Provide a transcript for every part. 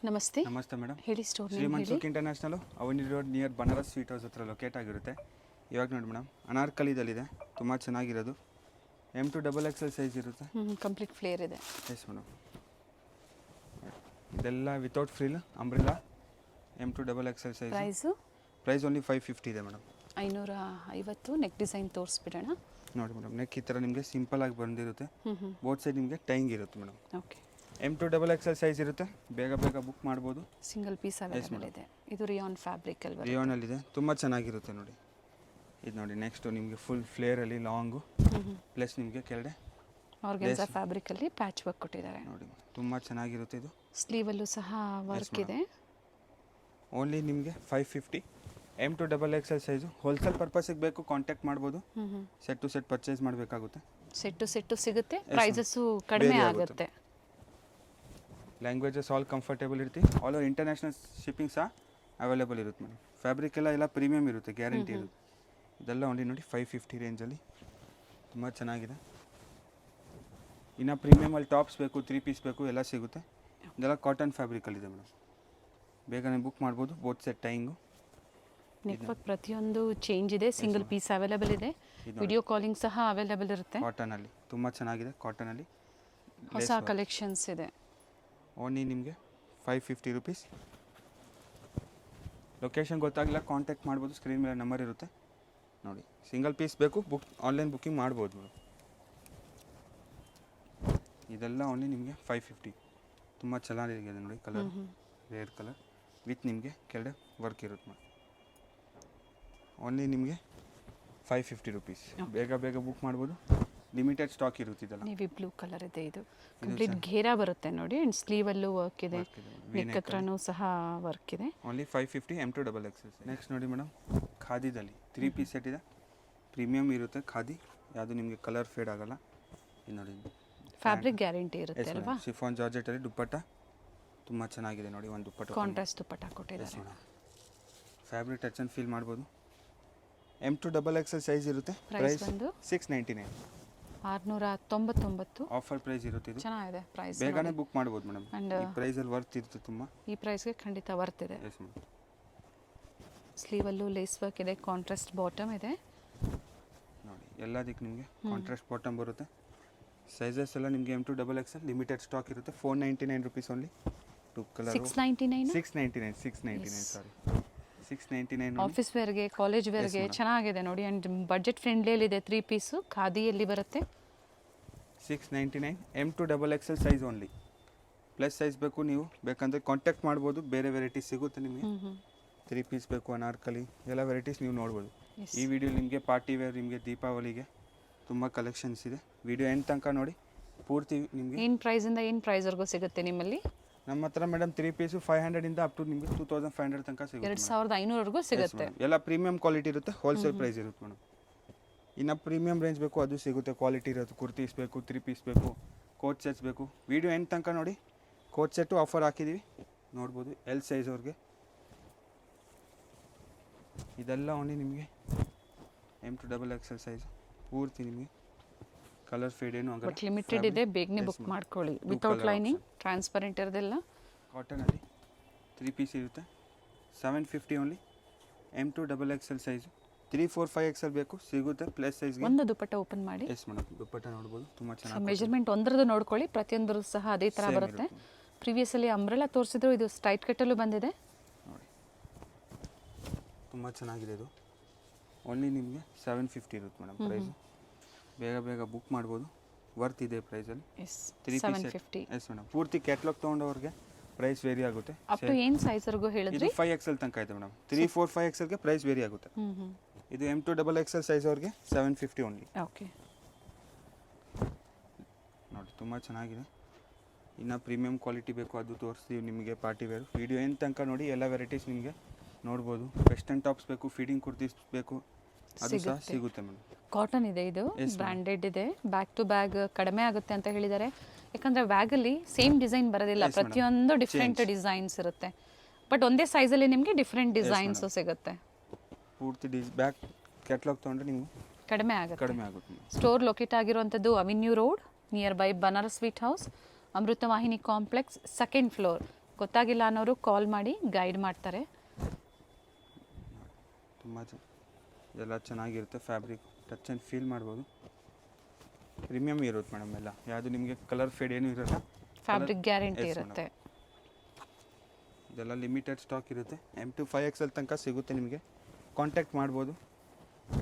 ನಮಸ್ತೆ ನಮಸ್ತೆ ಮೇಡಮ್. ಹೇಳಿ ಸ್ಟೋರ್ ನೇಮ್ ಶ್ರೀಮಂತ್ ಹೇಳಿ. Sukh international Avani road near Banaras sweet house ಹತ್ರ ಲೊಕೇಟ್ ಆಗಿರುತ್ತೆ. ಇವಾಗ ನೋಡಿ ಮೇಡಮ್, ಅನಾರ್ಕಲಿದಲ್ಲಿದೆ, ತುಂಬ ಚೆನ್ನಾಗಿರೋದು. M2XXL ಸೈಜ್ ಇರುತ್ತೆ. ಕಂಪ್ಲೀಟ್ ಫ್ಲೇರ್ ಇದೆ. ಎಸ್ ಮೇಡಮ್, ಇದೆಲ್ಲ without frill umbrella. M2XXL size. Price only 550 ಇದೆ ಮೇಡಮ್. 550. Neck design ತೋರಿಸ್ಬಿಡೋಣ. ನೋಡಿ ಮೇಡಮ್, ನೆಕ್ ಈ ಥರ ನಿಮಗೆ ಸಿಂಪಲ್ ಆಗಿ ಬಂದಿರುತ್ತೆ. ಬೋತ್ ಸೈಡ್ ನಿಮಗೆ ಟೈಂಗ್ ಇರುತ್ತೆ ಮೇಡಮ್. ಓಕೆ. M2XXL ಸೈಜ್ ಇರುತ್ತೆ, ಬೇಗ ಬುಕ್ ಮಾಡ್ಬೋದು. ಸಿಂಗಲ್ ಪೀಸ್ ಅವೈಲೇಬಲ್ ಇದೆ. ಇದು ರಿಯಾನ್ ಫ್ಯಾಬ್ರಿಕ್ ಅಲ್ವಾ? ರಿಯಾನಲ್ಲಿದೆ, ತುಂಬ ಚೆನ್ನಾಗಿರುತ್ತೆ ನೋಡಿ. ಇದು ನೋಡಿ, ನೆಕ್ಸ್ಟು ನಿಮಗೆ ಫುಲ್ ಫ್ಲೇರಲ್ಲಿ ಲಾಂಗು ಪ್ಲಸ್ ನಿಮಗೆ ಕೆಳಗಡೆ ಆರ್ಗನ್ಸಾ ಫ್ಯಾಬ್ರಿಕಲ್ಲಿ ಪ್ಯಾಚ್ ವರ್ಕ್ ಕೊಟ್ಟಿದ್ದಾರೆ ನೋಡಿ, ತುಂಬ ಚೆನ್ನಾಗಿರುತ್ತೆ. ಇದು ಸ್ಲೀವಲ್ಲೂ ಸಹ ವರ್ಕ್ ಇದೆ. ಓನ್ಲಿ ನಿಮಗೆ 550. M2XXL size. ಹೋಲ್ಸೇಲ್ ಪರ್ಪಸ್ಸಿಗೆ ಬೇಕು ಕಾಂಟ್ಯಾಕ್ಟ್ ಮಾಡ್ಬೋದು. ಸೆಟ್ ಟು ಸೆಟ್ ಪರ್ಚೇಸ್ ಮಾಡಬೇಕಾಗುತ್ತೆ. ಸೆಟ್ಟು ಸಿಗುತ್ತೆ. ಪ್ರೈಸಸ್ಸು ಕಡಿಮೆ ಆಗುತ್ತೆ. ಲ್ಯಾಂಗ್ವೇಜಸ್ ಆಲ್ ಕಂಫರ್ಟೇಬಲ್ ಇರ್ತಿ. ಆಲ್ ಓವರ್ ಇಂಟರ್ನ್ಯಾಷನಲ್ ಶಿಪ್ಪಿಂಗ್ ಸಹ ಅವೈಲೇಬಲ್ ಇರುತ್ತೆ ಮೇಡಮ್. ಫ್ಯಾಬ್ರಿಕ್ ಎಲ್ಲ ಪ್ರೀಮಿಯಮ್ ಇರುತ್ತೆ, ಗ್ಯಾರಂಟಿ ಇರುತ್ತೆ. ಇದೆಲ್ಲ ಓನ್ಲಿ ನೋಡಿ 550 ರೇಂಜಲ್ಲಿ ತುಂಬ ಚೆನ್ನಾಗಿದೆ. ಇನ್ನು ಪ್ರೀಮಿಯಮಲ್ಲಿ ಟಾಪ್ಸ್ ಬೇಕು, 3 ಪೀಸ್ ಬೇಕು, ಎಲ್ಲ ಸಿಗುತ್ತೆ. ಇದೆಲ್ಲ ಕಾಟನ್ ಫ್ಯಾಬ್ರಿಕಲ್ಲಿದೆ ಮೇಡಮ್, ಬೇಗನೆ ಬುಕ್ ಮಾಡ್ಬೋದು. ಬೋತ್ ಸೆಟ್ ಟೈಂಗು. ನೆಟ್ವರ್ಕ್ ಪ್ರತಿಯೊಂದು ಚೇಂಜ್ ಇದೆ. ಸಿಂಗಲ್ ಪೀಸ್ ಅವೈಲೇಬಲ್ ಇದೆ. ವಿಡಿಯೋ ಕಾಲಿಂಗ್ ಸಹ ಅವೈಲೇಬಲ್ ಇರುತ್ತೆ. ಕಾಟನಲ್ಲಿ ತುಂಬ ಚೆನ್ನಾಗಿದೆ. ಕಾಟನಲ್ಲಿ ಹೊಸ ಕಲೆಕ್ಷನ್ಸ್ ಇದೆ. ಓನ್ಲಿ ನಿಮಗೆ 550 ರುಪೀಸ್. ಲೊಕೇಶನ್ ಗೊತ್ತಾಗಿಲ್ಲ, ಕಾಂಟ್ಯಾಕ್ಟ್ ಮಾಡ್ಬೋದು. ಸ್ಕ್ರೀನ್ ಮೇಲೆ ನಂಬರ್ ಇರುತ್ತೆ ನೋಡಿ. ಸಿಂಗಲ್ ಪೀಸ್ ಬೇಕು, ಆನ್ಲೈನ್ ಬುಕ್ಕಿಂಗ್ ಮಾಡ್ಬೋದು ಮೇಡಮ್. ಇದೆಲ್ಲ ಓನ್ಲಿ ನಿಮಗೆ 550. ತುಂಬ ಚೆನ್ನಾಗಿದೆ ನೋಡಿ. ಕಲರ್ ರೇರ್ ಕಲರ್ ವಿತ್ ನಿಮಗೆ ಕೆಳಗಡೆ ವರ್ಕ್ ಇರುತ್ತೆ ಮೇಡಮ್. ಓನ್ಲಿ ನಿಮಗೆ 550 ರುಪೀಸ್. ಬೇಗ ಬುಕ್ ಮಾಡ್ಬೋದು. ಲಿಮಿಟೆಡ್ ಸ್ಟಾಕ್ ಇರುತ್ತೆ. ಇದೆಲ್ಲ ನೇವಿ ಬ್ಲೂ ಕಲರ್ ಇದೆ. ಇದು ಕಂಪ್ಲೀಟ್ ಘೇರಾ ಬರುತ್ತೆ ನೋಡಿ. ಆ್ಯಂಡ್ ಸ್ಲೀವಲ್ಲೂ ವರ್ಕ್ ಇದೆ, ನೆಕ್ ಹತ್ರನೂ ಸಹ ವರ್ಕ್ ಇದೆ. Only 550 M2XXL. ನೆಕ್ಸ್ಟ್ ನೋಡಿ ಮೇಡಮ್, ಖಾದಿದಲ್ಲಿ 3 ಪೀಸ್ ಸೆಟ್ ಇದೆ. ಪ್ರೀಮಿಯಮ್ ಇರುತ್ತೆ ಖಾದಿ, ಯಾವುದು ನಿಮಗೆ ಕಲರ್ ಫೇಡ್ ಆಗಲ್ಲ. ಇದು ನೋಡಿ, ಫ್ಯಾಬ್ರಿಕ್ ಗ್ಯಾರಂಟಿ ಇರುತ್ತೆ ಅಲ್ವಾ? ಶಿಫಾನ್ ಜಾರ್ಜೆಟಲ್ಲಿ ದುಪ್ಪಟ್ಟ ತುಂಬ ಚೆನ್ನಾಗಿದೆ ನೋಡಿ. ಒಂದು ದುಪ್ಪಟ್ಟ ಕಾಂಟ್ರಾಸ್ಟ್ ದುಪ್ಪಟ್ಟ ಕೊಟ್ಟಿದ್ದಾರೆ. ಫ್ಯಾಬ್ರಿಕ್ ಟಚ್ ಆ್ಯಂಡ್ ಫೀಲ್ ಮಾಡ್ಬೋದು. M2XXL ಸೈಜ್ ಇರುತ್ತೆ. ಪ್ರೈಸ್ ಬಂದು 699. 699 ಆಫರ್ ಪ್ರೈಸ್ ಇರುತ್ತೆ. ಇದು ಚೆನ್ನಾಗಿದೆ ಪ್ರೈಸ್. ಬೇಗನೆ ಬುಕ್ ಮಾಡ್ಬೋದು ಮೇಡಮ್. ಈ ಪ್ರೈಸಲ್ಲಿ ವರ್ತ್ ಇರುತ್ತೆ ತುಂಬ. ಈ ಪ್ರೈಸ್ಗೆ ಖಂಡಿತ ವರ್ತ್ ಇದೆ. Yes madam. ಸ್ಲೀವಲ್ಲೂ ಲೇಸ್ ವರ್ಕ್ ಇದೆ, ಕಾಂಟ್ರಾಸ್ಟ್ ಬಾಟಮ್ ಇದೆ ನೋಡಿ. ಎಲ್ಲದಕ್ಕೆ ನಿಮಗೆ ಕಾಂಟ್ರಾಸ್ಟ್ ಬಾಟಮ್ ಬರುತ್ತೆ. ಸೈಜಸ್ ಎಲ್ಲ ನಿಮಗೆ M2XXL ಲಿಮಿಟೆಡ್ ಸ್ಟಾಕ್ ಇರುತ್ತೆ. 499 rupees only. Two colour 699 sorry 699. Office ವೇರ್ಗೆ, ಕಾಲೇಜ್ ವೇರ್ಗೆ ಚೆನ್ನಾಗಿದೆ ನೋಡಿ. ಆ್ಯಂಡ್ ಬಜೆಟ್ ಫ್ರೆಂಡ್ಲಿಯಲ್ಲಿದೆ. 3 ಪೀಸು ಖಾದಿಯಲ್ಲಿ ಬರುತ್ತೆ. 699 M2XXL size only. Plus size ಬೇಕು, ನೀವು ಬೇಕಂದರೆ ಕಾಂಟ್ಯಾಕ್ಟ್ ಮಾಡ್ಬೋದು. ಬೇರೆ ವೆರೈಟೀಸ್ ಸಿಗುತ್ತೆ ನಿಮಗೆ. 3 ಪೀಸ್ ಬೇಕು, ಅನಾರ್ಕಲಿ, ಎಲ್ಲ ವೆರೈಟೀಸ್ ನೀವು ನೋಡ್ಬೋದು. ಈ ವಿಡಿಯೋ ನಿಮಗೆ ಪಾರ್ಟಿ ವೇರ್, ನಿಮಗೆ ದೀಪಾವಳಿಗೆ ತುಂಬ ಕಲೆಕ್ಷನ್ಸ್ ಇದೆ. ವಿಡಿಯೋ ಎಂಡ್ ತನಕ ನೋಡಿ. ಪೂರ್ತಿ ನಿಮಗೆ ಏನು ಪ್ರೈಸಿಂದ ಏನು ಪ್ರೈಸ್ವರೆಗೂ ಸಿಗುತ್ತೆ ನಿಮ್ಮಲ್ಲಿ? ನಮ್ಮ ಹತ್ರ ಮೇಡಮ್ 3 ಪೀಸು 500 ಇಂದ ಅಪ್ ಟು ನಿಮಗೆ 2500 ತನಕ ಸಿಗುತ್ತೆ. 2500ವರೆಗೂ ಸಿಗುತ್ತೆ. ಎಲ್ಲ ಪ್ರೀಮಿಯಂ ಕ್ವಾಲಿಟಿ ಇರುತ್ತೆ. ಹೋಲ್ಸೇಲ್ ಪ್ರೈಸ್ ಇರುತ್ತೆ ಮೇಡಮ್. ಇನ್ನು ಪ್ರೀಮಿಯಂ ರೇಂಜ್ ಬೇಕು, ಅದು ಸಿಗುತ್ತೆ. ಕ್ವಾಲಿಟಿ ಇರುತ್ತೆ. ಕುರ್ತೀಸ್ ಬೇಕು, 3 ಪೀಸ್ ಬೇಕು, ಕೋಟ್ ಸೆಟ್ಸ್ ಬೇಕು. ವಿಡಿಯೋ ಎಂಡ್ ತನಕ ನೋಡಿ. ಕೋಟ್ ಸೆಟ್ಟು ಆಫರ್ ಹಾಕಿದ್ದೀವಿ, ನೋಡ್ಬೋದು. L ಸೈಜ್ ಅವ್ರಿಗೆ. ಇದೆಲ್ಲ ಓನ್ಲಿ ನಿಮಗೆ M2XXL ಸೈಜ್. ಪೂರ್ತಿ ನಿಮಗೆ ಕಲರ್ ಫೇಡ್ ಏನು ಆಗಲ್ಲ. ಬಟ್ ಲಿಮಿಟೆಡ್ ಇದೆ, ಬೇಗನೆ ಬುಕ್ ಮಾಡ್ಕೊಳ್ಳಿ. ವಿತೌಟ್ ಲೈನಿಂಗ್, ಟ್ರಾನ್ಸ್ಪರೆಂಟ್ ಇರೋದಿಲ್ಲ. ಕಾಟನಲ್ಲಿ 3 ಪೀಸ್ ಇರುತ್ತೆ. 750 ಓನ್ಲಿ. M2XXL size. 3, 4, 5XL ಬೇಕು, ಸಿಗುತ್ತೆ. ಪ್ಲಸ್ ಸೈಜ್ಗೆ ಒಂದು ದುಪ್ಪಟ್ಟ ಓಪನ್ ಮಾಡಿ. ಎಸ್ ಮೇಡಮ್, ದುಪ್ಪಟ್ಟ ನೋಡ್ಬೋದು. ತುಂಬ ಚೆನ್ನಾಗಿ ಮೆಜರ್ಮೆಂಟ್ ಒಂದರದ್ದು ನೋಡ್ಕೊಳ್ಳಿ. ಪ್ರತಿಯೊಂದರದ್ದು ಸಹ ಅದೇ ಥರ ಬರುತ್ತೆ. ಪ್ರೀವಿಯಸಲ್ಲಿ ಅಂಬ್ರೆಲಾ ತೋರಿಸಿದ್ರು, ಇದು ಸ್ಟ್ರೈಟ್ ಕಟ್ಟಲ್ಲೂ ಬಂದಿದೆ ನೋಡಿ. ತುಂಬ ಚೆನ್ನಾಗಿದೆ ಇದು. ಓನ್ಲಿ ನಿಮಗೆ 750 ಇರುತ್ತೆ ಮೇಡಮ್ ಪ್ರೈಸು. ಬೇಗ ಬುಕ್ ಮಾಡ್ಬೋದು. ವರ್ತ್ ಇದೆ ಪ್ರೈಸಲ್ಲಿ. 750. Yes madam. ಪೂರ್ತಿ ಕ್ಯಾಟ್ಲಾಗ್ ತೊಗೊಂಡವ್ರಿಗೆ ಪ್ರೈಸ್ ವೇರಿ ಆಗುತ್ತೆ. ಅಪ್ ಟು ಏನು ಸೈಜ್ವರೆಗೂ ಹೇಳಿದ್ರಿ? 5XL ತನಕ ಇದೆ ಮೇಡಮ್. 3, 4, 5XLಗೆ ಪ್ರೈಸ್ ವೇರಿ ಆಗುತ್ತೆ. ಇದು M2XXL ಸೈಜ್ ಅವ್ರಿಗೆ 750 ಓನ್ಲಿ. ಓಕೆ ನೋಡಿ, ತುಂಬ ಚೆನ್ನಾಗಿದೆ. ಇನ್ನು ಪ್ರೀಮಿಯಂ ಕ್ವಾಲಿಟಿ ಬೇಕು, ಅದು ತೋರಿಸ್ತೀವಿ ನಿಮಗೆ. ಪಾರ್ಟಿ ವೇರ್ ವಿಡಿಯೋ ಏನು ತನಕ ನೋಡಿ. ಎಲ್ಲ ವೆರೈಟೀಸ್ ನಿಮಗೆ ನೋಡ್ಬೋದು. ವೆಸ್ಟರ್ನ್ ಟಾಪ್ಸ್ ಬೇಕು, ಫೀಡಿಂಗ್ ಕುರ್ತೀಸ್ ಬೇಕು, ಅದು ಸಹ ಸಿಗುತ್ತೆ ಮೇಡಮ್. ಕಾಟನ್ ಇದೆ, ಇದು ಬ್ರ್ಯಾಂಡೆಡ್ ಇದೆ. ಬ್ಯಾಗ್ ಟು ಬ್ಯಾಗ್ ಕಡಿಮೆ ಆಗುತ್ತೆ ಅಂತ ಹೇಳಿದ್ದಾರೆ. ಯಾಕಂದರೆ ಬ್ಯಾಗಲ್ಲಿ ಸೇಮ್ ಡಿಸೈನ್ ಬರೋದಿಲ್ಲ, ಪ್ರತಿಯೊಂದು ಡಿಫ್ರೆಂಟ್ ಡಿಸೈನ್ಸ್ ಇರುತ್ತೆ. ಬಟ್ ಒಂದೇ ಸೈಜಲ್ಲಿ ನಿಮಗೆ ಡಿಫ್ರೆಂಟ್ ಡಿಸೈನ್ಸು ಸಿಗುತ್ತೆ. ಪೂರ್ತಿ ಬ್ಯಾಗ್ ಕ್ಯಾಟ್ಲಾಗ್ ತೊಗೊಂಡ್ರೆ ನೀವು ಕಡಿಮೆ ಆಗುತ್ತೆ. ಸ್ಟೋರ್ ಲೊಕೇಟ್ ಆಗಿರುವಂಥದ್ದು avenue road, near by Banaras sweet house, ಅಮೃತವಾಹಿನಿ ಕಾಂಪ್ಲೆಕ್ಸ್, 2nd ಫ್ಲೋರ್, ಗೊತ್ತಾಗಿಲ್ಲ ಅನ್ನೋರು ಕಾಲ್ ಮಾಡಿ ಗೈಡ್ ಮಾಡ್ತಾರೆ. ತುಂಬ ಎಲ್ಲ ಚೆನ್ನಾಗಿರುತ್ತೆ. ಫ್ಯಾಬ್ರಿಕ್ ಟಚ್ ಆ್ಯಂಡ್ ಫೀಲ್ ಮಾಡ್ಬೋದು. ಪ್ರೀಮಿಯಮ್ ಇರುತ್ತೆ ಮೇಡಮ್ ಎಲ್ಲ. ಯಾವುದು ನಿಮಗೆ ಕಲರ್ ಫೇಡ್ ಏನೂ ಇರೋಲ್ಲ. ಫ್ಯಾಬ್ರಿಕ್ ಗ್ಯಾರಂಟಿ ಇರುತ್ತೆ. ಇದೆಲ್ಲ ಲಿಮಿಟೆಡ್ ಸ್ಟಾಕ್ ಇರುತ್ತೆ. M to 5XL ತನಕ ಸಿಗುತ್ತೆ ನಿಮಗೆ. ಕಾಂಟ್ಯಾಕ್ಟ್ ಮಾಡ್ಬೋದು.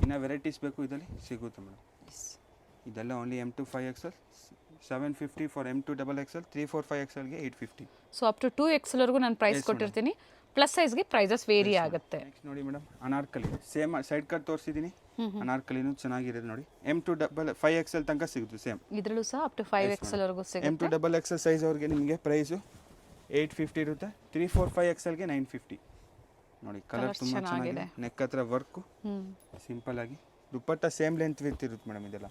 ಇನ್ನು ವೆರೈಟೀಸ್ ಬೇಕು ಇದರಲ್ಲಿ ಸಿಗುತ್ತೆ ಮೇಡಮ್. ಇದೆಲ್ಲ only M to 5XL 750 for M to XXL 3, 4, 5XLಗೆ 850. ಸೊ ಅಪ್ ಟು 2XL ವರೆಗೂ ನಾನು ಪ್ರೈಸ್ ಕೊಟ್ಟಿರ್ತೀನಿ. ಪ್ಲಸ್ ಸೈಜ್ಗೆ ಪ್ರೈಸಸ್ ವೇರಿ ಆಗುತ್ತೆ. ನೆಕ್ಸ್ಟ್ ನೋಡಿ madam, anarkali same side cut ತೋರಿಸಿದ್ದೀನಿ. ಅನಾರ್ಕಲಿನೂ ಚೆನ್ನಾಗಿರೋದು ನೋಡಿ. M to 5XL ತನಕ ಸಿಗುತ್ತೆ ಸೇಮ್. ಇದರಲ್ಲೂ ಸಹ ಅಪ್ ಟು 5XL ವರೆಗೂ ಸಿಗುತ್ತೆ. M to XXL ಸೈಜ್ ಅವ್ರಿಗೆ ನಿಮಗೆ ಪ್ರೈಸು 850 ಇರುತ್ತೆ. 3, 4, 5XLಗೆ 950 ನೋಡಿ. ಕಲರ್ ತುಂಬ ಚೆನ್ನಾಗಿದೆ. ನೆಕ್ ಹತ್ರ ವರ್ಕು ಸಿಂಪಲ್ ಆಗಿ. ದುಪ್ಪಟ್ಟ ಸೇಮ್ ಲೆಂತ್ ವಿತ್ ಇರುತ್ತೆ ಮೇಡಮ್. ಇದೆಲ್ಲ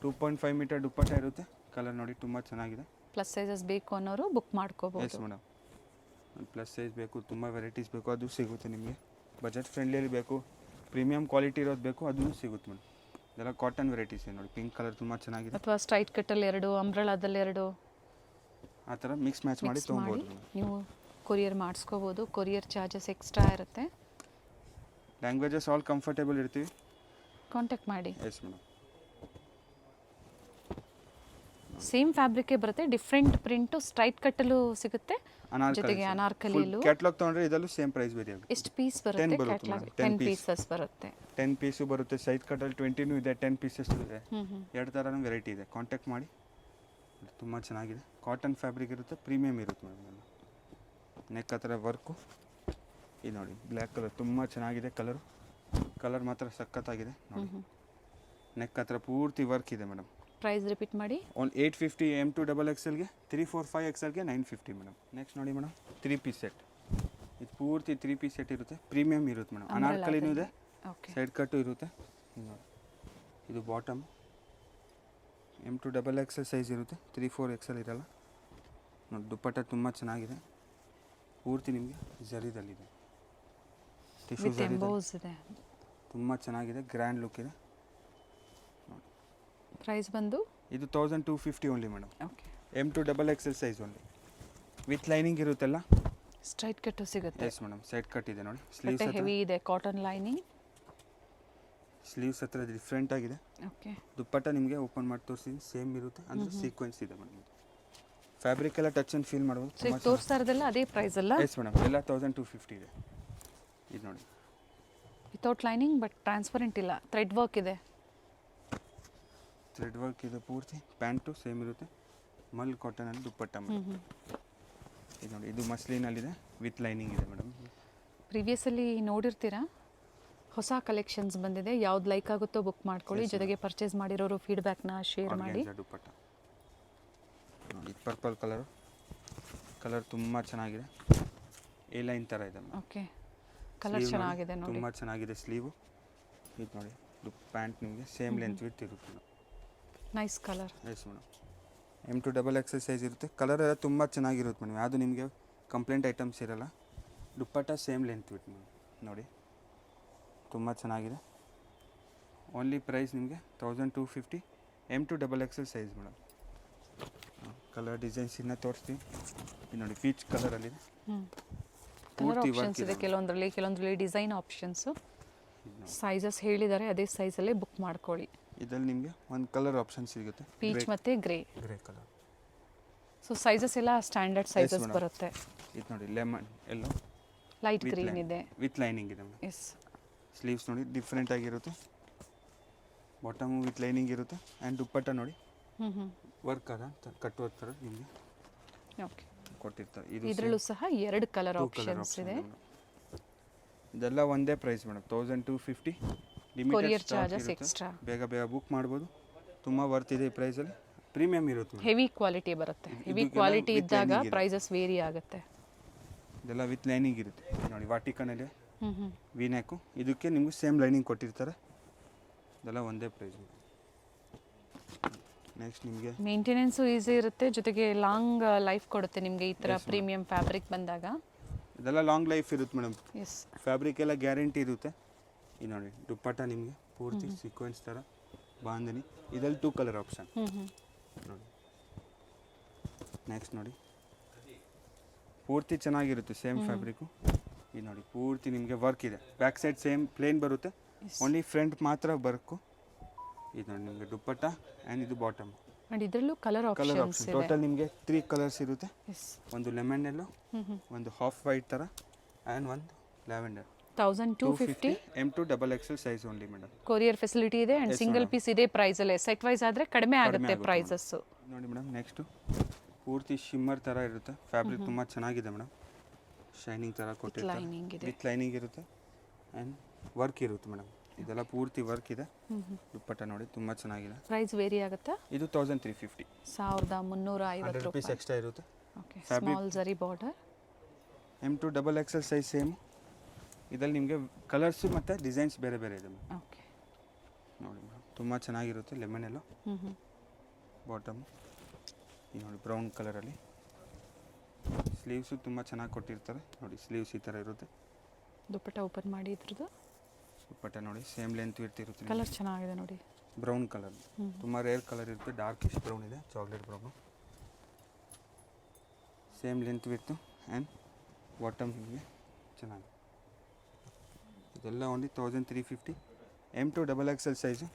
2.5 ಮೀಟರ್ ದುಪ್ಪಟ್ಟ ಇರುತ್ತೆ. ಕಲರ್ ನೋಡಿ ತುಂಬ ಚೆನ್ನಾಗಿದೆ. ಪ್ಲಸ್ ಸೈಜಸ್ ಬೇಕು ಅನ್ನೋರು ಬುಕ್ ಮಾಡ್ಕೋಬಹುದು. ಎಸ್ ಮೇಡಮ್, ಪ್ಲಸ್ ಸೈಜ್ ಬೇಕು, ತುಂಬ ವೆರೈಟೀಸ್ ಬೇಕು, ಅದು ಸಿಗುತ್ತೆ ನಿಮಗೆ. ಬಜೆಟ್ ಫ್ರೆಂಡ್ಲಿಯಲ್ಲಿ ಬೇಕು, ಪ್ರೀಮಿಯಂ ಕ್ವಾಲಿಟಿ ಇರೋದು ಬೇಕು, ಅದೂ ಸಿಗುತ್ತೆ ಮೇಡಮ್. ಇದೆಲ್ಲ ಕಾಟನ್ ವೆರೈಟೀಸ್ ನೋಡಿ. ಪಿಂಕ್ ಕಲರ್ ತುಂಬ ಚೆನ್ನಾಗಿದೆ. ಅಥವಾ ಸ್ಟ್ರೈಟ್ ಕಟ್ಟಲ್ಲಿ 2, ಅಂಬ್ರೆಲಾದಲ್ಲಿ 2 ಆ ಥರ ಮಿಕ್ಸ್ ಮ್ಯಾಚ್ ಮಾಡಿ ತೊಗೊಬೋದು. ನೀವು ಕೊರಿಯರ್ ಮಾಡಿಸ್ಕೋಬೋದು. ಕೊರಿಯರ್ ಚಾರ್ಜಸ್ ಎಕ್ಸ್ಟ್ರಾ ಇರುತ್ತೆ. ಲ್ಯಾಂಗ್ವೇಜಸ್ ಆಲ್ ಕಂಫರ್ಟೇಬಲ್ ಇರ್ತೀವಿ. ಕಾಂಟ್ಯಾಕ್ಟ್ ಮಾಡಿ. Yes madam. ಸೇಮ್ ಫ್ಯಾಬ್ರಿಕ್ ಬರುತ್ತೆ, ಡಿಫ್ರೆಂಟ್ ಪ್ರಿಂಟು ಸ್ಟ್ರೈಟ್ ಕಟ್ಟಲು ಸಿಗುತ್ತೆ. ಜೊತೆಗೆ ಅನಾರ್ಕಲಿಯಲ್ಲೂ ಕ್ಯಾಟ್ಲಾಗ್ ತೊಗೊಂಡ್ರೆ ಇದಲ್ಲೂ ಸೇಮ್ ಪ್ರೈಸ್ ಬೇರೆ ಆಗುತ್ತೆ. ಎಷ್ಟು ಪೀಸ್ ಬರುತ್ತೆ? ಕ್ಯಾಟ್ಲಾಗ್ 10 ಪೀಸಸ್ ಬರುತ್ತೆ. 10 ಪೀಸು ಬರುತ್ತೆ. ಸೈಡ್ ಕಟ್ಟಲ್ಲಿ 20ನೂ ಇದೆ, 10 ಪೀಸಸ್ ಇದೆ. ಎರಡು ಥರನೂ ವೆರೈಟಿ ಇದೆ. ಕಾಂಟ್ಯಾಕ್ಟ್ ಮಾಡಿ. ತುಂಬ ಚೆನ್ನಾಗಿದೆ. ಕಾಟನ್ ಫ್ಯಾಬ್ರಿಕ್ ಇರುತ್ತೆ, ಪ್ರೀಮಿಯಮ್ ಇರುತ್ತೆ ಮೇಡಮ್. ನೆಕ್ ಹತ್ರ ವರ್ಕು ಇದು ನೋಡಿ. ಬ್ಲ್ಯಾಕ್ ಕಲರ್ ತುಂಬ ಚೆನ್ನಾಗಿದೆ. ಕಲರ್ ಮಾತ್ರ ಸಖತ್ತಾಗಿದೆ ನೋಡಿ. ನೆಕ್ ಹತ್ರ ಪೂರ್ತಿ ವರ್ಕ್ ಇದೆ ಮೇಡಮ್. ಪ್ರೈಸ್ ರಿಪೀಟ್ ಮಾಡಿ. 850 M to XXLಗೆ, 3, 4, 5XLಗೆ 950 ಮೇಡಮ್. ನೆಕ್ಸ್ಟ್ ನೋಡಿ ಮೇಡಮ್, 3 ಪೀಸ್ ಸೆಟ್. ಇದು ಪೂರ್ತಿ 3 ಪೀಸ್ ಸೆಟ್ ಇರುತ್ತೆ. ಪ್ರೀಮಿಯಮ್ ಇರುತ್ತೆ ಮೇಡಮ್. ಅನಾರ್ಕಲಿನೂ ಇದೆ, ಸೈಡ್ ಕಟ್ಟು ಇರುತ್ತೆ. ಇದು bottom. M to XXL size ಇರುತ್ತೆ. 3, 4XL ಇರಲ್ಲ ನೋಡಿ. ದುಪ್ಪಟ್ಟ ತುಂಬ ಚೆನ್ನಾಗಿದೆ. ಪೂರ್ತಿ ನಿಮಗೆ ಜರಿದಲ್ಲಿದೆ. ಟಿಶ್ಯೂ ಇದೆ. ತುಂಬ ಚೆನ್ನಾಗಿದೆ. ಗ್ರ್ಯಾಂಡ್ ಲುಕ್ ಇದೆ. ಪ್ರೈಸ್ ಬಂದು ಇದು 1250 only madam. Okay. M to XXL size only. With lining ಇರುತ್ತಲ್ಲ. ಸ್ಟ್ರೈಟ್ ಕಟ್ಟು ಸಿಗುತ್ತೆ. ಎಸ್ ಮೇಡಮ್, ಸೈಡ್ ಕಟ್ ಇದೆ ನೋಡಿ. ಸ್ಲೀವ್ಸ್ ಹೆವಿ ಇದೆ, ಕಾಟನ್ ಲೈನಿಂಗ್. ಸ್ಲೀವ್ಸ್ ಹತ್ರ ಡಿಫ್ರೆಂಟ್ ಆಗಿದೆ. ಓಕೆ. ದುಪ್ಪಟ್ಟ ನಿಮಗೆ ಓಪನ್ ಮಾಡಿ ತೋರಿಸಿದ್ದೀನಿ, ಸೇಮ್ ಇರುತ್ತೆ. ಅಂದರೆ ಸೀಕ್ವೆನ್ಸ್ ಇದೆ ಮೇಡಮ್. ಫ್ಯಾಬ್ರಿಕ್ ಎಲ್ಲ ಟಚ್ ಆ್ಯಂಡ್ ಫೀಲ್ ಮಾಡ್ಬೋದು. ಸೊ ಈಗ ತೋರಿಸ್ತಾ ಇರೋದೆಲ್ಲ ಅದೇ ಪ್ರೈಸ್ ಅಲ್ಲ? ಎಸ್ ಮೇಡಮ್, ಎಲ್ಲ 1250 ಇದೆ. ಇದು ನೋಡಿ, ವಿತೌಟ್ ಲೈನಿಂಗ್ ಬಟ್ ಟ್ರಾನ್ಸ್ಪರೆಂಟ್ ಇಲ್ಲ, ಥ್ರೆಡ್ ವರ್ಕ್ ಇದೆ. ಥ್ರೆಡ್ ವರ್ಕ್ ಇದೆ ಪೂರ್ತಿ. ಪ್ಯಾಂಟು ಸೇಮ್ ಇರುತ್ತೆ. ಮಲ್ ಕಾಟನಲ್ಲಿ ದುಪ್ಪಟ್ಟ ಮೇಡಮ್. ಇದು ನೋಡಿ, ಇದು ಮಸ್ಲಿನಲ್ಲಿದೆ, ವಿತ್ ಲೈನಿಂಗ್ ಇದೆ ಮೇಡಮ್. ಪ್ರೀವಿಯಸಲ್ಲಿ ನೋಡಿರ್ತೀರಾ, ಹೊಸ ಕಲೆಕ್ಷನ್ಸ್ ಬಂದಿದೆ. ಯಾವ್ದು ಲೈಕ್ ಆಗುತ್ತೋ ಬುಕ್ ಮಾಡ್ಕೊಳ್ಳಿ. ಜೊತೆಗೆ ಪರ್ಚೇಸ್ ಮಾಡಿರೋರು ಫೀಡ್ಬ್ಯಾಕ್ನ ಶೇರ್ ಮಾಡಿ. ದುಪ್ಪಟ್ಟ ನೋಡಿ, ಪರ್ಪಲ್ ಕಲರ್ ತುಂಬ ಚೆನ್ನಾಗಿದೆ. ಎ ಲೈನ್ ಥರ ಇದೆ. ಓಕೆ, ಕಲರ್ ಚೆನ್ನಾಗಿದೆ ನೋಡಿ. ತುಂಬ ಚೆನ್ನಾಗಿದೆ ಸ್ಲೀವು. ಇದು ನೋಡಿ, ಪ್ಯಾಂಟ್ ನಿಮಗೆ ಸೇಮ್ ಲೆಂತ್ ವಿತ್ ಇರುತ್ತೆ. Nice colour. Yes madam. M to XXL size ಇರುತ್ತೆ. ಕಲರ್ ಎಲ್ಲ ತುಂಬ ಚೆನ್ನಾಗಿರುತ್ತೆ ಮೇಡಮ್. ಯಾವುದು ನಿಮಗೆ ಕಂಪ್ಲೇಂಟ್ ಐಟಮ್ಸ್ ಇರಲ್ಲ. ದುಪ್ಪಟ್ಟ ಸೇಮ್ ಲೆಂತ್ ವಿತ್ ಮೇಡಮ್ ನೋಡಿ. ತುಂಬ ಚೆನ್ನಾಗಿದೆ. ಓನ್ಲಿ ಪ್ರೈಸ್ ನಿಮಗೆ 1250 M to XXL size madam. Colour designs ಇನ್ನೂ ತೋರಿಸ್ತೀವಿ. ಇದು ನೋಡಿ, ಪೀಚ್ ಕಲರಲ್ಲಿದೆ. ಪೂರ್ತಿ ವರ್ಕ್ ಇದೆ. ಕೆಲವೊಂದರಲ್ಲಿ ಡಿಸೈನ್ ಆಪ್ಷನ್ಸು. ಸೈಜಸ್ ಹೇಳಿದ್ದಾರೆ, ಅದೇ ಸೈಜಲ್ಲೇ ಬುಕ್ ಮಾಡ್ಕೊಳ್ಳಿ. ಇದರಲ್ಲಿ ನಿಮಗೆ ಒಂದು ಕಲರ್ ಆಪ್ಷನ್ ಸಿಗುತ್ತೆ, ಪೀಚ್ ಮತ್ತು ಗ್ರೇ ಕಲರ್. ಸೊ ಸೈಜಸ್ ಎಲ್ಲ ಸ್ಟ್ಯಾಂಡರ್ಡ್ ಸೈಜಸ್ ಬರುತ್ತೆ. ಇದು ನೋಡಿ, ಲೆಮನ್ ಎಲ್ಲೋ, ಲೈಟ್ ಗ್ರೀನ್ ಇದೆ, ವಿತ್ ಲೈನಿಂಗ್ ಇದೆ. ಎಸ್. ಸ್ಲೀವ್ಸ್ ನೋಡಿ ಡಿಫ್ರೆಂಟ್ ಆಗಿರುತ್ತೆ. ಬಾಟಮು ವಿತ್ ಲೈನಿಂಗ್ ಇರುತ್ತೆ. ಆ್ಯಂಡ್ ದುಪ್ಪಟ್ಟ ನೋಡಿ ವರ್ಕ್ ಅದ ಕಟ್ ವರ್ಕ್ ಥರ ನಿಮಗೆ ಓಕೆ ಕೊಟ್ಟಿರ್ತಾರೆ. ಇದರಲ್ಲೂ ಸಹ 2 ಕಲರ್ ಆಪ್ಷನ್ಸ್ ಇದೆ. ಇದೆಲ್ಲ ಒಂದೇ price madam, 1250. Courier charges extra. ಬೇಗ ಬುಕ್ ಮಾಡ್ಬೋದು. ತುಂಬ ವರ್ತ್ ಇದೆ ಈ ಪ್ರೈಸಲ್ಲಿ. ಪ್ರೀಮಿಯಮ್ ಇರುತ್ತೆ. ಹೆವಿ ಕ್ವಾಲಿಟಿ ಬರುತ್ತೆ. ಹೆವಿ ಕ್ವಾಲಿಟಿ ಇದ್ದಾಗ ಪ್ರೈಸಸ್ ವೇರಿ ಆಗುತ್ತೆ. ಇದೆಲ್ಲ ವಿತ್ ಲೈನಿಂಗ್ ಇರುತ್ತೆ ನೋಡಿ. ವಾಟಿಕನಲ್ಲಿ ವಿನ್ಯಾಕು, ಇದಕ್ಕೆ ನಿಮಗೂ ಸೇಮ್ ಲೈನಿಂಗ್ ಕೊಟ್ಟಿರ್ತಾರೆ. ಇದೆಲ್ಲ ಒಂದೇ ಪ್ರೈಸ್. ನೆಕ್ಸ್ಟ್ ನಿಮಗೆ ಮೇಂಟೆನೆನ್ಸು ಈಸಿ ಇರುತ್ತೆ, ಜೊತೆಗೆ ಲಾಂಗ್ ಲೈಫ್ ಕೊಡುತ್ತೆ ನಿಮಗೆ ಈ ಥರ ಪ್ರೀಮಿಯಂ ಫ್ಯಾಬ್ರಿಕ್ ಬಂದಾಗ. ಇದೆಲ್ಲ ಲಾಂಗ್ ಲೈಫ್ ಇರುತ್ತೆ ಮೇಡಮ್. ಎಸ್, ಫ್ಯಾಬ್ರಿಕ್ ಎಲ್ಲ ಗ್ಯಾರಂಟಿ ಇರುತ್ತೆ. ಇದು ನೋಡಿ, ದುಪ್ಪಟ್ಟ ನಿಮಗೆ ಪೂರ್ತಿ ಸೀಕ್ವೆನ್ಸ್ ಥರ ಬಾಂಧನಿ. ಇದರಲ್ಲಿ 2 ಕಲರ್ ಆಪ್ಷನ್ ನೋಡಿ. ನೆಕ್ಸ್ಟ್ ನೋಡಿ, ಪೂರ್ತಿ ಚೆನ್ನಾಗಿರುತ್ತೆ ಸೇಮ್ ಫ್ಯಾಬ್ರಿಕ್ಕು. ಇದು ನೋಡಿ ಪೂರ್ತಿ ನಿಮಗೆ ವರ್ಕ್ ಇದೆ. ಬ್ಯಾಕ್ ಸೈಡ್ ಸೇಮ್ ಪ್ಲೇನ್ ಬರುತ್ತೆ, ಓನ್ಲಿ ಫ್ರಂಟ್ ಮಾತ್ರ ವರ್ಕು. ಇದು ನೋಡಿ ನಿಮಗೆ ದುಪ್ಪಟ್ಟ ಆ್ಯಂಡ್ ಇದು ಬಾಟಮ್. ಅಂಡ್ ಇದರಲ್ಲೂ ಕಲರ್ ಕಲರ್ ಆಪ್ಷನ್ಸ್ ಆಪ್ಷನ್ ಇದೆ. ಟೋಟಲ್ ನಿಮಗೆ 3 ಕಲರ್ಸ್ ಇರುತ್ತೆ. ಎಸ್. ಒಂದು ಲೆಮನ್ ಎಲ್ಲೋ, ಒಂದು ಹಾಫ್ ವೈಟ್ ಥರ ಆ್ಯಂಡ್ ಒಂದು lavender. 1250 M2XXL size only madam. Courier facility ಇದೆ ಅಂಡ್ ಸಿಂಗಲ್ ಪೀಸ್ ಇದೆ ಪ್ರೈಸ್ ಅಲ್ಲೇ. ಸೆಟ್ ವೈಸ್ ಆದ್ರೆ ಕಡಿಮೆ ಆಗುತ್ತೆ ಪ್ರೈಸಸ್. ನೋಡಿ ಮೇಡಮ್ ನೆಕ್ಸ್ಟು ಪೂರ್ತಿ ಶಿಮ್ಮರ್ ಥರ ಇರುತ್ತೆ. ಫ್ಯಾಬ್ರಿಕ್ ತುಂಬ ಚೆನ್ನಾಗಿದೆ ಮೇಡಮ್. ಶೈನಿಂಗ್ ಥರ ಕೊಟ್ಟಿರ್ತಾರೆ, ಲೈನಿಂಗ್ ಇದೆ. ವಿತ್ ಲೈನಿಂಗ್ ಇರುತ್ತೆ ಆ್ಯಂಡ್ ವರ್ಕ್ ಇರುತ್ತೆ ಮೇಡಮ್. ಇದೆಲ್ಲ ಪೂರ್ತಿ ವರ್ಕ್ ಇದೆ. ದುಪ್ಪಟ್ಟ ನೋಡಿ ತುಂಬ ಚೆನ್ನಾಗಿದೆ. ಪ್ರೈಸ್ ವೇರಿ ಆಗುತ್ತಾ? ಇದು 1350, 1350 ರುಪೀಸ್ ಎಕ್ಸ್ಟ್ರಾ ಇರುತ್ತೆ. ಓಕೆ. ಸ್ಮಾಲ್ ಜರಿ ಬಾರ್ಡರ್. M2XXL size same. ಇದರಲ್ಲಿ ನಿಮಗೆ ಕಲರ್ಸು ಮತ್ತು ಡಿಸೈನ್ಸ್ ಬೇರೆ ಬೇರೆ ಇದೆ ಮೇಡಮ್. ಓಕೆ. ನೋಡಿ ಮೇಡಮ್ ತುಂಬ ಚೆನ್ನಾಗಿರುತ್ತೆ. ಲೆಮನ್ ಎಲ್ಲೋ ಬಾಟಮ್. ಈ ನೋಡಿ ಬ್ರೌನ್ ಕಲರಲ್ಲಿ. ಸ್ಲೀವ್ಸು ತುಂಬ ಚೆನ್ನಾಗಿ ಕೊಟ್ಟಿರ್ತಾರೆ ನೋಡಿ. ಸ್ಲೀವ್ಸ್ ಈ ಥರ ಇರುತ್ತೆ. ದುಪ್ಪಟ್ಟ ಓಪನ್ ಮಾಡಿ ಇದ್ರದ್ದು ದುಪ್ಪಟ್ಟ ನೋಡಿ ಸೇಮ್ ಲೆಂತ್ ಇರ್ತಿರುತ್ತೆ. ಕಲರ್ ಚೆನ್ನಾಗಿದೆ ನೋಡಿ. ಬ್ರೌನ್ ಕಲರ್ ತುಂಬ ರೇರ್ ಕಲರ್ ಇರುತ್ತೆ. ಡಾರ್ಕಿಶ್ ಬ್ರೌನ್ ಇದೆ, ಚಾಕ್ಲೇಟ್ ಬ್ರೌನು. ಸೇಮ್ ಲೆಂತ್ ಇತ್ತು ಆ್ಯಂಡ್ ಬಾಟಮ್ ನಿಮಗೆ ಚೆನ್ನಾಗಿ. ಇದೆಲ್ಲ ಓನ್ಲಿ 1350. M2XXL size.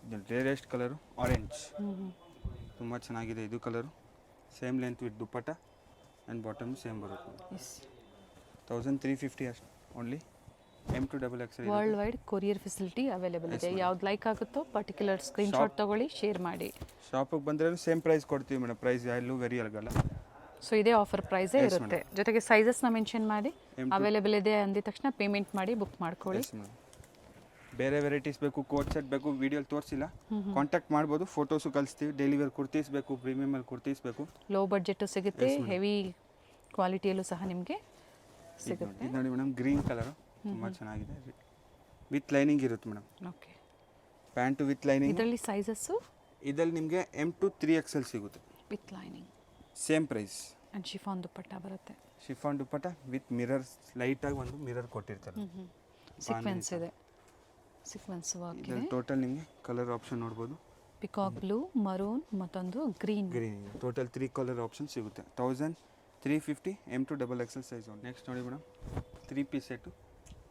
ಇದು ರೇರೆಸ್ಟ್ ಕಲರು ಆರೆಂಜ್. ತುಂಬ ಚೆನ್ನಾಗಿದೆ ಇದು colour. Same length with dupatta and bottom same ಬರುತ್ತೆ. 1350 ಅಷ್ಟು only. M2XXL world wide courier facility available ಇದೆ. ಯಾವ್ದು ಲೈಕ್ ಆಗುತ್ತೋ ಪರ್ಟಿಕ್ಯುಲರ್ ಸ್ಕ್ರೀನ್ಶಾಟ್ ತಗೊಳ್ಳಿ, ಶೇರ್ ಮಾಡಿ. ಶಾಪಿಗೆ ಬಂದರೆ ಸೇಮ್ ಪ್ರೈಸ್ ಕೊಡ್ತೀವಿ ಮೇಡಮ್. ಪ್ರೈಸ್ ಎಲ್ಲೂ ವೆರಿ ಆಗಲ್ಲ. ಸೊ ಇದೇ ಆಫರ್ ಪ್ರೈಸೇ ಇರುತ್ತೆ. ಜೊತೆಗೆ ಸೈಜಸ್ನ ಮೆನ್ಷನ್ ಮಾಡಿ ಅವೈಲೇಬಲ್ ಇದೆ ಅಂದಿದ ತಕ್ಷಣ ಪೇಮೆಂಟ್ ಮಾಡಿ ಬುಕ್ ಮಾಡ್ಕೊಳ್ಳಿ. ಬೇರೆ ವೆರೈಟೀಸ್ ಬೇಕು, ಕೋಟ್ ಸೆಟ್ ಬೇಕು, ವಿಡಿಯೋ ತೋರಿಸಿಲ್ಲ, ಕಾಂಟ್ಯಾಕ್ಟ್ ಮಾಡ್ಬೋದು. ಫೋಟೋಸು ಕಳಿಸ್ತೀವಿ. ಡೈಲಿ ವೇರ್ ಕುರ್ತೀಸ್ ಬೇಕು, ಪ್ರೀಮಿಯಮಲ್ಲಿ ಕುರ್ತೀಸ್ ಬೇಕು. ಲೋ ಬಡ್ಜೆಟು ಸಿಗುತ್ತೆ, ಹೆವಿ ಕ್ವಾಲಿಟಿಯಲ್ಲೂ ಸಹ ನಿಮಗೆ ಸಿಗುತ್ತೆ. ಇದು ನೋಡಿ ಮೇಡಮ್ ಗ್ರೀನ್ ಕಲರು ತುಂಬ ಚೆನ್ನಾಗಿದೆ. ವಿತ್ ಲೈನಿಂಗ್ ಇರುತ್ತೆ madam. Okay. Pant with lining. ಇದರಲ್ಲಿ ಸೈಜಸ್ಸು ಇದರಲ್ಲಿ ನಿಮಗೆ M2XXL ಸಿಗುತ್ತೆ. With lining same price. And chiffon dupatta ಬರುತ್ತೆ. Chiffon dupatta with mirrors. ಲೈಟಾಗಿ ಒಂದು ಮಿರರ್ ಕೊಟ್ಟಿರ್ತಾರೆ. ಸೀಕ್ವೆನ್ಸ್ ಇದೆ, ಸೀಕ್ವೆನ್ಸ್ ವರ್ಕ್ ಇದೆ. ಟೋಟಲ್ ನಿಮಗೆ ಕಲರ್ ಆಪ್ಷನ್ ನೋಡ್ಬೋದು. ಪಿಕಾಕ್ ಬ್ಲೂ, ಮರೂನ್ ಮತ್ತೊಂದು green. Green total 3 colour option ಸಿಗುತ್ತೆ. 1350 M2XXL ಸೈಜ್. ನೆಕ್ಸ್ಟ್ ನೋಡಿ madam 3 piece set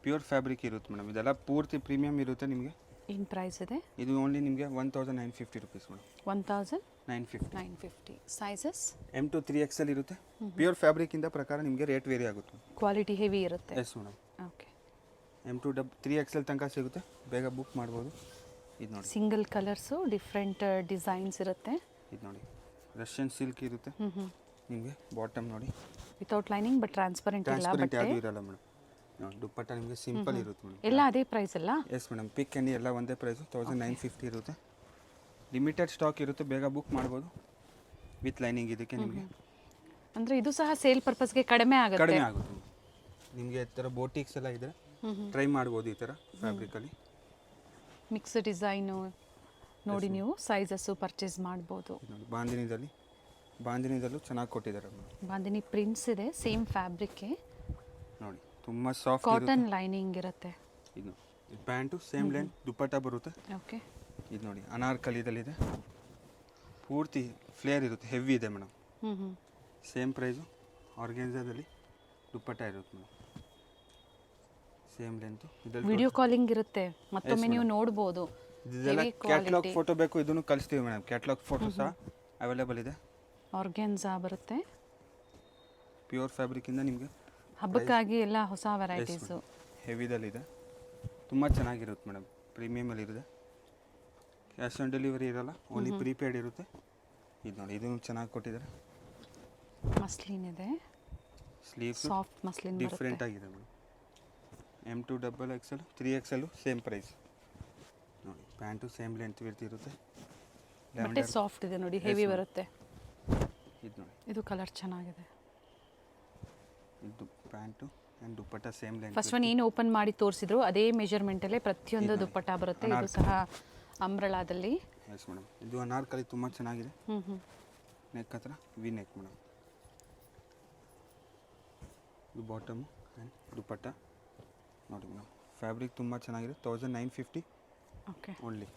pure fabric ಇರುತ್ತೆ ಮೇಡಮ್. ಇದೆಲ್ಲ ಪೂರ್ತಿ ಪ್ರೀಮಿಯಮ್ ಇರುತ್ತೆ ನಿಮಗೆ. ಏನು ಪ್ರೈಸ್ ಇದೆ? ಇದು ಓನ್ಲಿ ನಿಮಗೆ 1950 ರುಪೀಸ್ ಮೇಡಮ್. 1950. ಸೈಜಸ್ M2XXL ಇರುತ್ತೆ. ಪ್ಯೂರ್ ಫ್ಯಾಬ್ರಿಕಿಂದ ಪ್ರಕಾರ ನಿಮಗೆ ರೇಟ್ ವೇರಿ ಆಗುತ್ತೆ. ಕ್ವಾಲಿಟಿ ಹೆವಿ ಇರುತ್ತೆ. Yes madam. ಓಕೆ. M2XXL ತನಕ ಸಿಗುತ್ತೆ. ಬೇಗ ಬುಕ್ ಮಾಡ್ಬೋದು. ಇದು ನೋಡಿ ಸಿಂಗಲ್ ಕಲರ್ಸು, ಡಿಫ್ರೆಂಟ್ ಡಿಸೈನ್ಸ್ ಇರುತ್ತೆ. ಇದು ನೋಡಿ ರಷ್ಯನ್ ಸಿಲ್ಕ್ ಇರುತ್ತೆ ನಿಮಗೆ. ಬಾಟಮ್ ನೋಡಿ ವಿತೌಟ್ ಲೈನಿಂಗ್ ಬಟ್ ಟ್ರಾನ್ಸ್ಪರೆಂಟ್ ಯಾವುದು ಇರಲ್ಲ ಮೇಡಮ್. ನೋಡಿ ದುಪ್ಪಟ್ಟ ನಿಮಗೆ ಸಿಂಪಲ್ ಇರುತ್ತೆ ಮೇಡಮ್. ಎಲ್ಲ ಅದೇ ಪ್ರೈಸ್ ಅಲ್ಲ? Yes madam. ಪಿಕ್ ಆ್ಯಂಡ್ ಎಲ್ಲ ಒಂದೇ ಪ್ರೈಸು 1950 ಇರುತ್ತೆ. ಲಿಮಿಟೆಡ್ ಸ್ಟಾಕ್ ಇರುತ್ತೆ. ಬೇಗ ಬುಕ್ ಮಾಡ್ಬೋದು. ವಿತ್ ಲೈನಿಂಗ್ ಇದಕ್ಕೆ ನಿಮಗೆ. ಅಂದರೆ ಇದು ಸಹ ಸೇಲ್ ಪರ್ಪಸ್ಗೆ ಕಡಿಮೆ ಆಗುತ್ತೆ. ನಿಮಗೆ ಈ ಥರ ಬೋಟಿಕ್ಸ್ ಎಲ್ಲ ಇದೆ, ಟ್ರೈ ಮಾಡ್ಬೋದು ಈ ಥರ ಫ್ಯಾಬ್ರಿಕಲ್ಲಿ. ಮಿಕ್ಸ್ ಡಿಸೈನು ನೋಡಿ ನೀವು ಸೈಜಸ್ಸು ಪರ್ಚೇಸ್ ಮಾಡ್ಬೋದು. ನೋಡಿ ಬಾಂದಿನಿದಲ್ಲೂ ಚೆನ್ನಾಗಿ ಕೊಟ್ಟಿದ್ದಾರೆ. ಬಾಂದಿನಿ ಪ್ರಿಂಟ್ಸ್ ಇದೆ ಸೇಮ್ ಫ್ಯಾಬ್ರಿಕ್ಗೆ. ನೋಡಿ ತುಂಬ ಸಾಫ್ಟ್ ಕಾಟನ್ ಲೈನಿಂಗ್ ಇರುತ್ತೆ. ಇದು ಪ್ಯಾಂಟು ಸೇಮ್ ಲೆಂತ್ ದುಪ್ಪಟ್ಟ ಬರುತ್ತೆ. ಓಕೆ. ಇದು ನೋಡಿ ಅನಾರ್ಕಲಿದಲ್ಲಿದೆ. ಪೂರ್ತಿ ಫ್ಲೇರ್ ಇರುತ್ತೆ, ಹೆವಿ ಇದೆ ಮೇಡಮ್. Same price. ಆರ್ಗೆನ್ಜಾದಲ್ಲಿ ದುಪ್ಪಟ್ಟ ಇರುತ್ತೆ madam. Same length. Video calling ಇರುತ್ತೆ, ಮತ್ತೊಮ್ಮೆ ನೀವು ನೋಡ್ಬೋದು. ಇದೆಲ್ಲ ಕ್ಯಾಟ್ಲಾಗ್ ಫೋಟೋ ಬೇಕು, ಇದನ್ನು ಕಳಿಸ್ತೀವಿ ಮೇಡಮ್. ಕ್ಯಾಟ್ಲಾಗ್ ಫೋಟೋ ಸಹ ಅವೈಲೇಬಲ್ ಇದೆ. ಆರ್ಗೆನ್ಜಾ ಬರುತ್ತೆ. ಪ್ಯೂರ್ ಫ್ಯಾಬ್ರಿಕಿಂದ ನಿಮಗೆ ಹಬ್ಬಕ್ಕಾಗಿ ಎಲ್ಲ ಹೊಸ ವೆರೈಟೀಸು ಹೆವಿದಲ್ಲಿದೆ. ತುಂಬ ಚೆನ್ನಾಗಿರುತ್ತೆ ಮೇಡಮ್. ಪ್ರೀಮಿಯಮಲ್ಲಿ ಇದೆ. ಕ್ಯಾಶ್ ಆನ್ ಡೆಲಿವರಿ ಇರೋಲ್ಲ, ಓನ್ಲಿ ಪ್ರೀಪೇಯ್ಡ್ ಇರುತ್ತೆ. ಇದು ನೋಡಿ ಇದನ್ನು ಚೆನ್ನಾಗಿ ಕೊಟ್ಟಿದ್ದಾರೆ. ಮಸ್ಲಿನ್ ಇದೆ. ಸ್ಲೀವ್ಸ್ ಸಾಫ್ಟ್ ಮಸ್ಲಿನ್ ಡಿಫ್ರೆಂಟ್ ಆಗಿದೆ madam. M2XXL 3XL same price. ನೋಡಿ ಪ್ಯಾಂಟು ಸೇಮ್ ಲೆಂತ್ ಇರುತ್ತೆ. ಬಟ್ಟೆ ಸಾಫ್ಟ್ ಇದೆ ನೋಡಿ, ಹೆವಿ ಬರುತ್ತೆ. ಇದು ನೋಡಿ ಇದು ಕಲರ್ ಚೆನ್ನಾಗಿದೆ. ಇದು pant and dupatta same length. First one ಏನು ಓಪನ್ ಮಾಡಿ ತೋರಿಸಿದ್ರು ಅದೇ ಮೆಜರ್ಮೆಂಟಲ್ಲೇ ಪ್ರತಿಯೊಂದು ದುಪ್ಪಟ್ಟ ಬರುತ್ತೆ. ಇದು ಸಹ ಅಂಬ್ರಳಾದಲ್ಲಿ. Yes madam. ಇದು ಅನಾರ್ಕಲಿ ತುಂಬ ಚೆನ್ನಾಗಿದೆ. ನೆಕ್ ಹತ್ರ ವಿ ನೆಕ್ ಮೇಡಮ್. ಇದು ಬಾಟಮು ಆ್ಯಂಡ್ ದುಪ್ಪಟ್ಟ ನೋಡಿ ಮೇಡಮ್. ಫ್ಯಾಬ್ರಿಕ್ ತುಂಬ ಚೆನ್ನಾಗಿದೆ. 1950 ಓಕೆ. ಓನ್ಲಿ.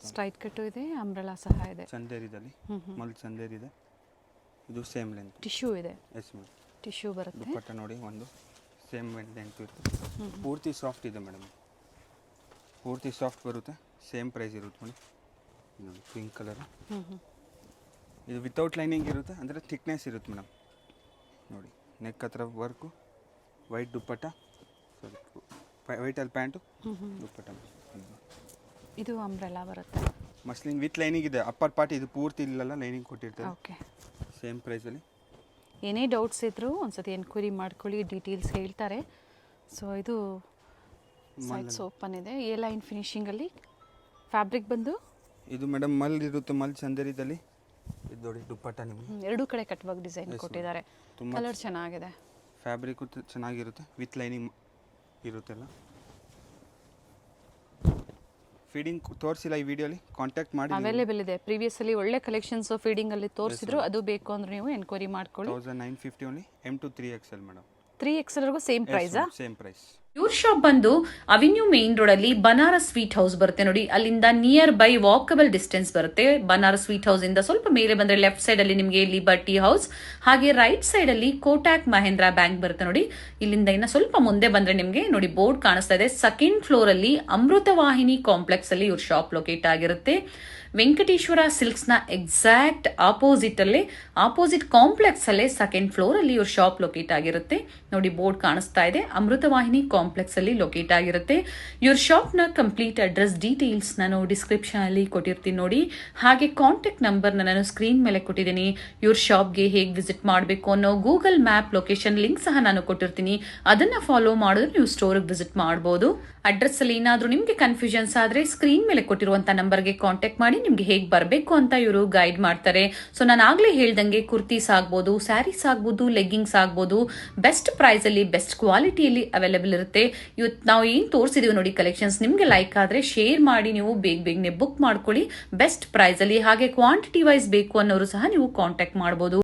ಸ್ಟ್ರೈಟ್ ಕಟ್ಟು ಇದೆ, ಅಂಬ್ರಳಾ ಸಹ ಇದೆ. ಚಂದೇರಿದಲ್ಲಿ ಮಲ್ ಚಂದೇರಿದೆ. ಇದು ಸೇಮ್ ಲೆಂತ್. ಟಿಶ್ಯೂ ಇದೆ, ಎಸ್ ಮೇಡಮ್. ಟಿಶ್ಯೂ ಬರುತ್ತೆ. ದುಪ್ಪಟ್ಟ ನೋಡಿ ಒಂದು ಸೇಮ್ ಲೆಂತ್ ಇರುತ್ತೆ. ಪೂರ್ತಿ ಸಾಫ್ಟ್ ಇದೆ ಮೇಡಮ್, ಪೂರ್ತಿ ಸಾಫ್ಟ್ ಬರುತ್ತೆ. ಸೇಮ್ ಪ್ರೈಸ್ ಇರುತ್ತೆ ಮೇಡಮ್. ನೋಡಿ ಪಿಂಕ್ ಕಲರ್. ಇದು ವಿತೌಟ್ ಲೈನಿಂಗ್ ಇರುತ್ತೆ, ಅಂದರೆ ಥಿಕ್ನೆಸ್ ಇರುತ್ತೆ ಮೇಡಮ್. ನೋಡಿ ನೆಕ್ ಹತ್ರ ವರ್ಕು, ವೈಟ್ ದುಪ್ಪಟ್ಟ, ಸಾರಿ ವೈಟಲ್ಲಿ ಪ್ಯಾಂಟು, ದುಪ್ಪಟ್ಟ. ಇದು ಅಂಬ್ರೆಲಾ ಬರುತ್ತೆ. ಮಸ್ಲಿನ್ ವಿತ್ ಲೈನಿಂಗ್ ಇದೆ. ಅಪ್ಪರ್ ಪಾರ್ಟ್ ಇದು ಪೂರ್ತಿ ಇಲ್ಲೆಲ್ಲ ಲೈನಿಂಗ್ ಕೊಟ್ಟಿರ್ತಾರೆ. ಓಕೆ. ಸೇಮ್ ಪ್ರೈಸಲ್ಲಿ. ಏನೇ ಡೌಟ್ಸ್ ಇದ್ದರೂ ಒಂದ್ಸತಿ ಎನ್ಕ್ವೈರಿ ಮಾಡ್ಕೊಳ್ಳಿ, ಡೀಟೇಲ್ಸ್ ಹೇಳ್ತಾರೆ. ಸೊ ಇದು ಸೈಡ್ಸ್ ಓಪನ್ ಇದೆ. ಎ ಲೈನ್ ಫಿನಿಶಿಂಗಲ್ಲಿ ಫ್ಯಾಬ್ರಿಕ್ ಬಂದು ಇದು ಮೇಡಮ್ ಮಲ್ ಇರುತ್ತೆ, ಮಲ್ ಚಂದರಿದಲ್ಲಿ. ಇದು ನೋಡಿ ದುಪ್ಪಟ್ಟ ನಿಮಗೆ ಎರಡೂ ಕಡೆ ಕಟ್ವಾಗ ಡಿಸೈನ್ ಕೊಟ್ಟಿದ್ದಾರೆ. ಕಲರ್ ಚೆನ್ನಾಗಿದೆ, ಫ್ಯಾಬ್ರಿಕ್ ಚೆನ್ನಾಗಿರುತ್ತೆ, ವಿತ್ ಲೈನಿಂಗ್ ಇರುತ್ತೆಲ್ಲ. ಫೀಡಿಂಗ್ ತೋರಿಸಿಲ್ಲ ಈ ವಿಡಿಯೋಲಿ, ಕಾಂಟ್ಯಾಕ್ಟ್ ಮಾಡಿ. ಅವೈಲೇಬಲ್ ಇದೆ. ಪ್ರೀವಿಯಸ್ಲಿ ಒಳ್ಳೆ ಕಲೆಕ್ಷನ್ಸ್ ಫೀಡಿಂಗಲ್ಲಿ ತೋರಿಸಿದ್ರು, ಅದು ಬೇಕು ಅಂದ್ರೆ ನೀವು ಎನ್ಕ್ವೈರಿ ಮಾಡ್ಕೊಳ್ಳಿ. 1950 only. M to 3XL madam. 3XLವರೆಗೂ ಸೇಮ್ ಪ್ರೈಸಾ? Same price. ಇವ್ರ ಶಾಪ್ ಬಂದು ಅವೆನ್ಯೂ ಮೇನ್ ರೋಡ್ ಅಲ್ಲಿ ಬನಾರಸ್ ಸ್ವೀಟ್ ಹೌಸ್ ಬರುತ್ತೆ ನೋಡಿ, ಅಲ್ಲಿಂದ ನಿಯರ್ ಬೈ ವಾಕಬಲ್ ಡಿಸ್ಟೆನ್ಸ್ ಬರುತ್ತೆ. ಬನಾರಸ್ ಸ್ವೀಟ್ ಹೌಸ್ ಇಂದ ಸ್ವಲ್ಪ ಮೇಲೆ ಬಂದ್ರೆ ಲೆಫ್ಟ್ ಸೈಡ್ ಅಲ್ಲಿ ನಿಮಗೆ ಲಿಬರ್ಟಿ ಹೌಸ್, ಹಾಗೆ ರೈಟ್ ಸೈಡ್ ಅಲ್ಲಿ ಕೋಟಾಕ್ ಮಹೇಂದ್ರ ಬ್ಯಾಂಕ್ ಬರುತ್ತೆ ನೋಡಿ. ಇಲ್ಲಿಂದ ಇನ್ನ ಸ್ವಲ್ಪ ಮುಂದೆ ಬಂದ್ರೆ ನಿಮಗೆ ನೋಡಿ ಬೋರ್ಡ್ ಕಾಣಿಸ್ತಾ ಇದೆ. ಸೆಕೆಂಡ್ ಫ್ಲೋರ್ ಅಲ್ಲಿ ಅಮೃತವಾಹಿನಿ ಕಾಂಪ್ಲೆಕ್ಸ್ ಅಲ್ಲಿ ಇವ್ರ ಶಾಪ್ ಲೊಕೇಟ್ ಆಗಿರುತ್ತೆ. ವೆಂಕಟೇಶ್ವರ ಸಿಲ್ಕ್ಸ್ ನ ಎಕ್ಸಾಕ್ಟ್ ಆಪೋಸಿಟ್ ಅಲ್ಲೇ, ಆಪೋಸಿಟ್ ಕಾಂಪ್ಲೆಕ್ಸ್ ಅಲ್ಲೇ ಸೆಕೆಂಡ್ ಫ್ಲೋರ್ ಅಲ್ಲಿ ಇವ್ರ ಶಾಪ್ ಲೊಕೇಟ್ ಆಗಿರುತ್ತೆ ನೋಡಿ. ಬೋರ್ಡ್ ಕಾಣಿಸ್ತಾ ಇದೆ, ಅಮೃತವಾಹಿನಿ ಕಾಂಪ್ಲೆಕ್ಸ್ ಅಲ್ಲಿ ಲೊಕೇಟ್ ಆಗಿರುತ್ತೆ. ಇವ್ರ ಶಾಪ್ ನ ಕಂಪ್ಲೀಟ್ ಅಡ್ರೆಸ್ ಡೀಟೇಲ್ಸ್ ನಾನು ಡಿಸ್ಕ್ರಿಪ್ಷನ್ ಅಲ್ಲಿ ಕೊಟ್ಟಿರ್ತೀನಿ ನೋಡಿ. ಹಾಗೆ ಕಾಂಟ್ಯಾಕ್ಟ್ ನಂಬರ್ ನಾನು ಸ್ಕ್ರೀನ್ ಮೇಲೆ ಕೊಟ್ಟಿದ್ದೀನಿ. ಇವ್ರ ಶಾಪ್ಗೆ ಹೇಗೆ ವಿಸಿಟ್ ಮಾಡಬೇಕು ಅನ್ನೋ ಗೂಗಲ್ ಮ್ಯಾಪ್ ಲೊಕೇಶನ್ ಲಿಂಕ್ ಸಹ ನಾನು ಕೊಟ್ಟಿರ್ತೀನಿ. ಅದನ್ನ ಫಾಲೋ ಮಾಡಿದ್ರೆ ನೀವು ಸ್ಟೋರ್ಗೆ ವಿಸಿಟ್ ಮಾಡಬಹುದು. ಅಡ್ರೆಸ್ ಅಲ್ಲಿ ಏನಾದ್ರೂ ನಿಮ್ಗೆ ಕನ್ಫ್ಯೂಷನ್ಸ್ ಆದ್ರೆ ಸ್ಕ್ರೀನ್ ಮೇಲೆ ಕೊಟ್ಟಿರುವಂತ ನಂಬರ್ಗೆ ಕಾಂಟ್ಯಾಕ್ಟ್ ಮಾಡಿ ನಿಮ್ಗೆ ಹೇಗೆ ಬರಬೇಕು ಅಂತ ಇವರು ಗೈಡ್ ಮಾಡ್ತಾರೆ. ಸೊ ನಾನು ಆಗ್ಲೇ ಹೇಳ್ದಂಗೆ ಕುರ್ತೀಸ್ ಆಗ್ಬೋದು, ಸ್ಯಾರೀಸ್ ಆಗ್ಬೋದು, ಲೆಗ್ಗಿಂಗ್ಸ್ ಆಗ್ಬೋದು, ಬೆಸ್ಟ್ ಪ್ರೈಸ್ ಅಲ್ಲಿ ಬೆಸ್ಟ್ ಕ್ವಾಲಿಟಿಯಲ್ಲಿ ಅವೈಲೇಬಲ್ ಇರುತ್ತೆ. ಇವತ್ತು ನಾವು ಏನ್ ತೋರಿಸಿದೀವಿ ನೋಡಿ ಕಲೆಕ್ಷನ್ಸ್, ನಿಮ್ಗೆ ಲೈಕ್ ಆದ್ರೆ ಶೇರ್ ಮಾಡಿ, ನೀವು ಬೇಗನೆ ಬುಕ್ ಮಾಡ್ಕೊಳ್ಳಿ ಬೆಸ್ಟ್ ಪ್ರೈಸ್ ಅಲ್ಲಿ. ಹಾಗೆ ಕ್ವಾಂಟಿಟಿ ವೈಸ್ ಬೇಕು ಅನ್ನೋರು ಸಹ ನೀವು ಕಾಂಟ್ಯಾಕ್ಟ್ ಮಾಡಬಹುದು.